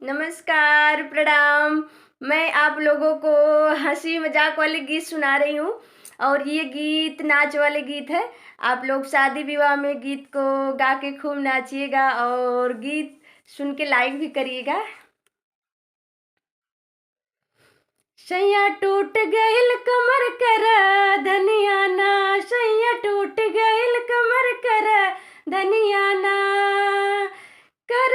नमस्कार, प्रणाम। मैं आप लोगों को हँसी मज़ाक वाले गीत सुना रही हूँ और ये गीत नाच वाले गीत है। आप लोग शादी-विवाह में गीत को गा के खूब नाचिएगा और गीत सुन के लाइक भी करिएगा। सैया टूट गइल कमर कर धनिया ना, सैया टूट गइल कमर कर धनिया ना, कर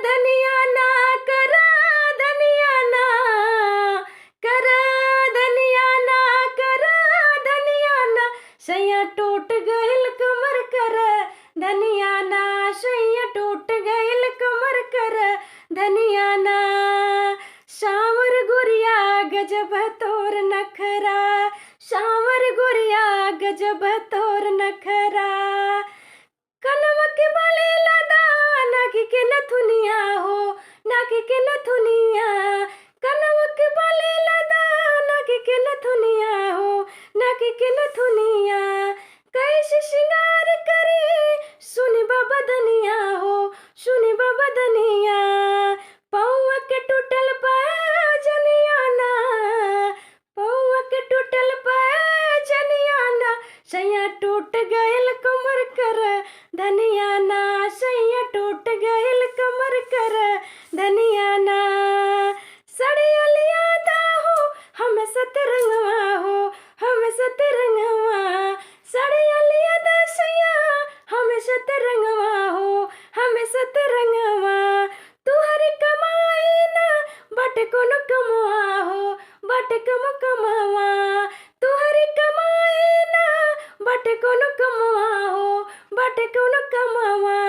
धनिया ना, कर धनिया ना, कर धनिया ना, कर धनिया ना, सैया टूट गइल कमर कर धनिया ना, सैया टूट गइल कमर कर धनिया ना। सावर गुरिया गजब तोर नखरा, सावर गुरिया गजब तोर नखरा, कनवा के बाले लदा नाकी के नथुनिया हो, नाकी के नथुनिया, कनवा के बाले लदा नाकी के नथुनिया हो, नाकी के नथुनिया, कैसे श्रृंगार करी सुनी बाबा दनिया हो, सुनी बाबा दनिया, पौआ के टूटल पैजनिया ना, पौआ के टूटल पैजनिया ना, सैया टूट गइल कमर कर धनिया ना, सैया टूट गइल कमर कर धनिया ना। सड़िया लिया दा हो हम सतरंगवा हो, हम सतरंगवा, सड़िया लिया दा सैया हम सतरंगवा हो, हम सतरंगवा, तुहरी कमाई ना बट कोनो कमवा हो, बट कम कमवा, तुहरी कमाई ना बट कोनो कमवा हो, बट कोनो कमवा,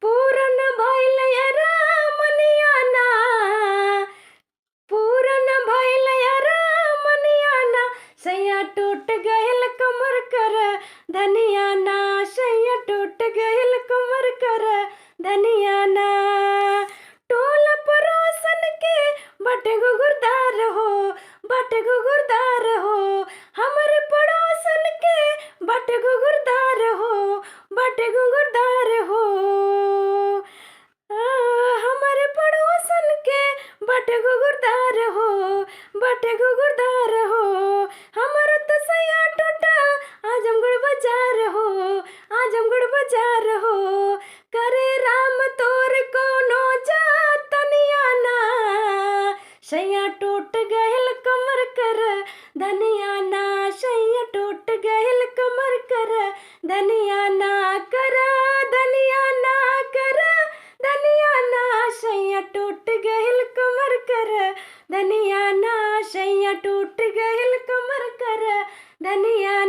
पूरन भइल रामनिया ना, पूरन भइल रामनिया ना, सैया टूट गइल कमर कर धनिया ना, सैया टूट गइल कमर कर धनिया ना। टोल परोसन के बट गुगुरदार हो, बट गुगुरदार हो, हमरे पड़ोसन के बट गुगुरदार हो, बट गुगुरदार हो, हमारे पड़ोसन के बट गुगुरदार हो, बट गुगुरदार हो, हमारा तो सैया टूटा आजमगढ़ बाजार हो, आजमगढ़ बाजार हो, करे राम तोर कोनो जातनिया ना, सैया टूट गइल कमर कर धनिया ना, सैया टूट गइल कमर कर धनिया ना, कर धनिया ना, कर धनिया ना, सैया टूट गइल कमर कर धनिया ना, सैया टूट गइल कमर कर धनिया